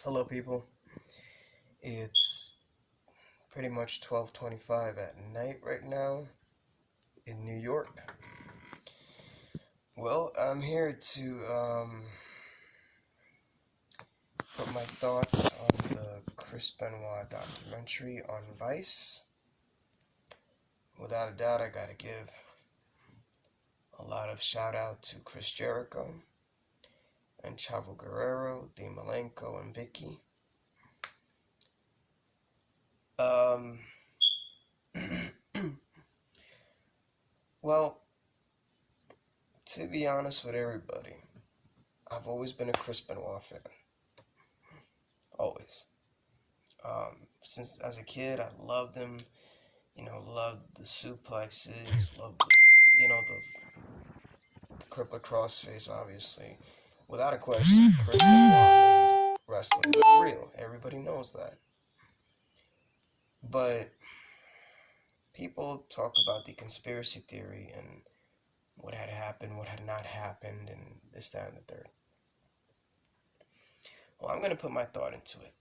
Hello, people. It's pretty much 12:25 at night right now in New York. Well, I'm here to put my thoughts on the Chris Benoit documentary on Vice. Without a doubt, I gotta give a lot of shout out to Chris Jericho and Chavo Guerrero, Dean Malenko, and Vicky. Um, well, to be honest with everybody, I've always been a Chris Benoit fan. Always. Since as a kid, I loved him. Loved the suplexes, loved the crippler crossface, obviously. Without a question, Chris Benoit made wrestling look real. Everybody knows that. But people talk about the conspiracy theory and what had happened, what had not happened, and this, that, and the third. Well, I'm going to put my thought into it.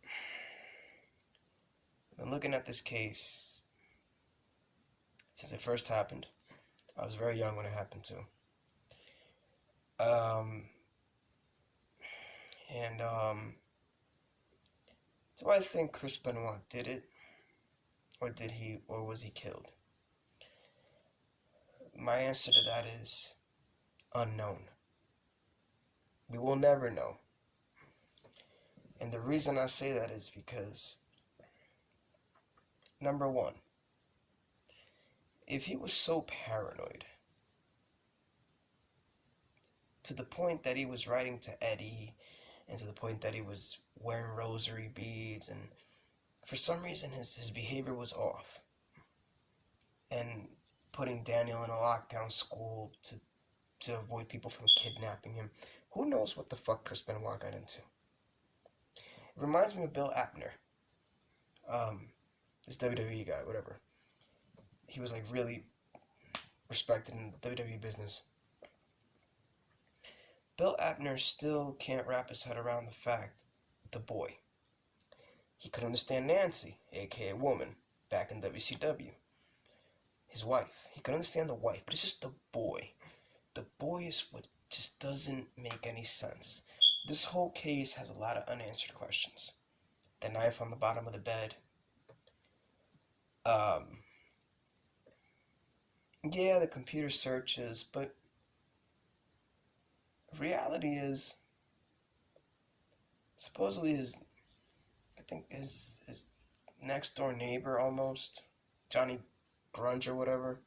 I've been looking at this case since it first happened. I was very young when it happened too. Do I think Chris Benoit did it, or was he killed? My answer to that is unknown. We will never know. And the reason I say that is because, number one, if he was so paranoid to the point that he was writing to Eddie, and to the point that he was wearing rosary beads, and for some reason his behavior was off, and putting Daniel in a lockdown school to avoid people from kidnapping him. Who knows what the fuck Chris Benoit got into? It reminds me of Bill Apter. This WWE guy, whatever. He was like really respected in the WWE business. Bill Apter still can't wrap his head around the fact, the boy. He could understand Nancy, aka woman, back in WCW. His wife. He could understand the wife, but it's just the boy. The boy is what just doesn't make any sense. This whole case has a lot of unanswered questions. The knife on the bottom of the bed. Yeah, the computer searches, but the reality is, supposedly his next door neighbor almost, Johnny Grunge or whatever,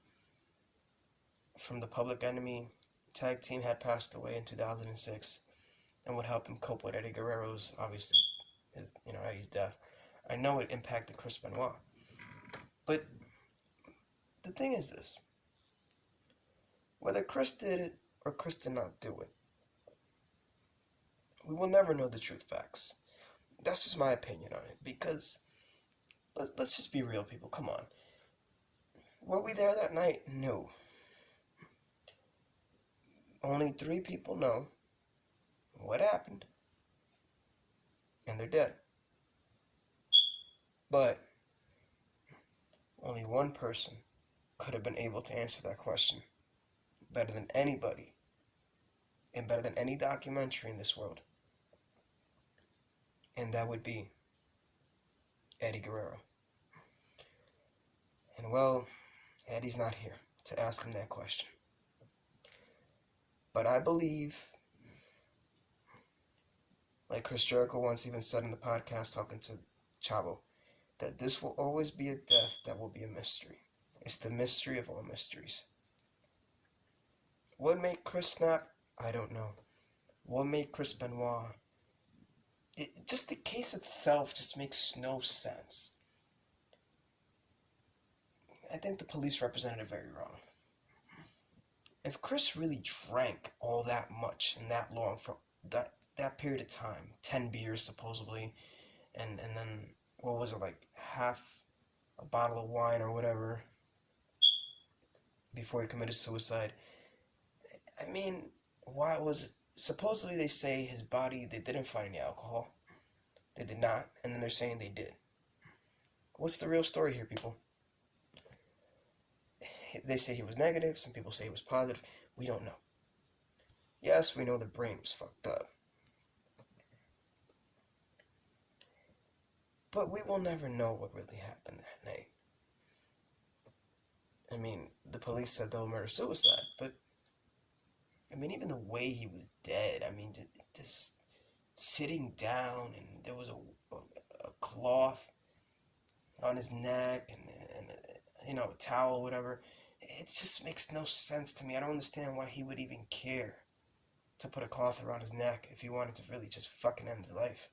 from the Public Enemy tag team had passed away in 2006 and would help him cope with Eddie Guerrero's, obviously, Eddie's death. I know it impacted Chris Benoit. But the thing is this. Whether Chris did it or Chris did not do it, we will never know the truth facts. That's just my opinion on it, because let's just be real, people. Come on. Were we there that night? No. Only 3 people know what happened, and they're dead. But only one person could have been able to answer that question better than anybody, and better than any documentary in this world. And that would be Eddie Guerrero. And well, Eddie's not here to ask him that question. But I believe, like Chris Jericho once even said in the podcast talking to Chavo, that this will always be a death that will be a mystery. It's the mystery of all mysteries. What made Chris snap? I don't know. What made Chris Benoit? Just the case itself just makes no sense. I think the police represented it very wrong. If Chris really drank all that much and that long for that period of time, 10 beers supposedly, and then, what was it, like half a bottle of wine or whatever, before he committed suicide. I mean, why was it? Supposedly they say his body, they didn't find any alcohol. they did not, and then they're saying they did. What's the real story here, people? They say he was negative, some people say he was positive. We don't know. Yes, we know the brain was fucked up. But we will never know what really happened that night. I mean, the police said they'll murder-suicide, but I mean, even the way he was dead, I mean, just sitting down, and there was a cloth on his neck, and you know, a towel, whatever. It just makes no sense to me. I don't understand why he would even care to put a cloth around his neck if he wanted to really just fucking end his life.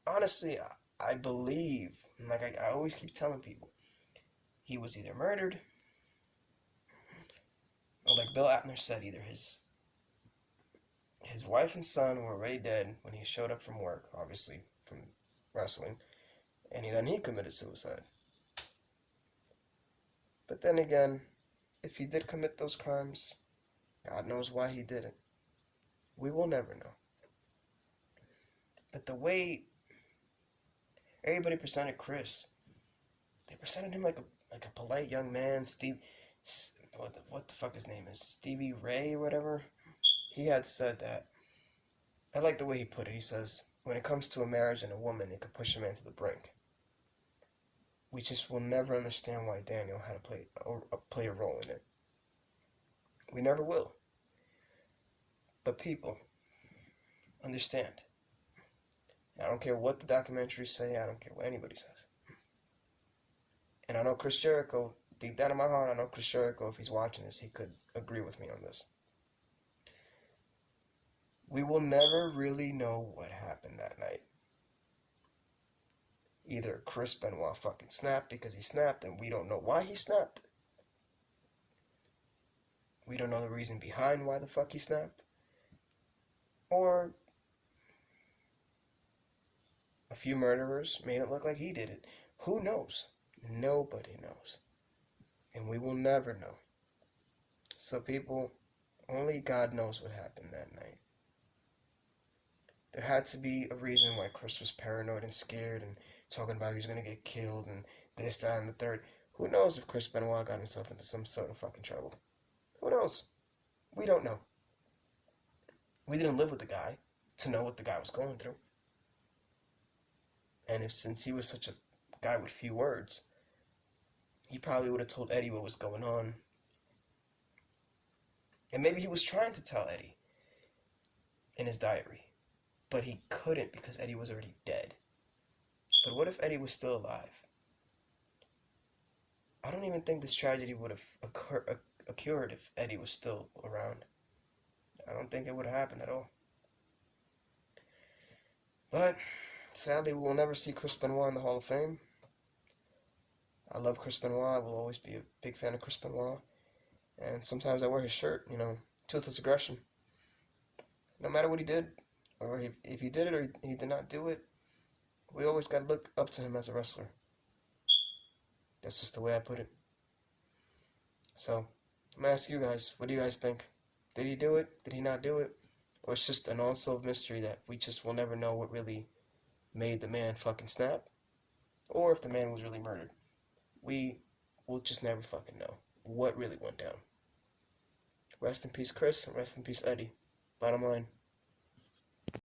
Honestly, I believe, like I always keep telling people, he was either murdered, or like Bill Atner said, either his wife and son were already dead when he showed up from work, obviously from wrestling, and then he committed suicide. But then again, if he did commit those crimes, God knows why he did it. We will never know. But the way everybody presented Chris, they presented him like a polite young man. What the fuck his name is? Stevie Ray or whatever. He had said that. I like the way he put it. He says, when it comes to a marriage and a woman, it could push a man to the brink. We just will never understand why Daniel had to play a role in it. We never will. But people, understand. I don't care what the documentaries say. I don't care what anybody says. And I know Chris Jericho, deep down in my heart, I know Chris Jericho, if he's watching this, he could agree with me on this. We will never really know what happened that night. Either Chris Benoit fucking snapped because he snapped and we don't know why he snapped. We don't know the reason behind why the fuck he snapped. Or a few murderers made it look like he did it. Who knows? Nobody knows. And we will never know. So people, only God knows what happened that night. There had to be a reason why Chris was paranoid and scared and talking about he was going to get killed and this, that, and the third. Who knows if Chris Benoit got himself into some sort of fucking trouble? Who knows? We don't know. We didn't live with the guy to know what the guy was going through. And since he was such a guy with few words, he probably would have told Eddie what was going on. And maybe he was trying to tell Eddie in his diary. But he couldn't because Eddie was already dead. But what if Eddie was still alive? I don't even think this tragedy would have occurred if Eddie was still around. I don't think it would have happened at all. But sadly, we will never see Chris Benoit in the Hall of Fame. I love Chris Benoit. I will always be a big fan of Chris Benoit. And sometimes I wear his shirt, Toothless Aggression. No matter what he did, or if he did it or he did not do it, we always got to look up to him as a wrestler. That's just the way I put it. So, I'm going to ask you guys, what do you guys think? Did he do it? Did he not do it? Or it's just an unsolved mystery that we just will never know what really made the man fucking snap? Or if the man was really murdered. We will just never fucking know what really went down. Rest in peace, Chris, and rest in peace, Eddie. Bottom line.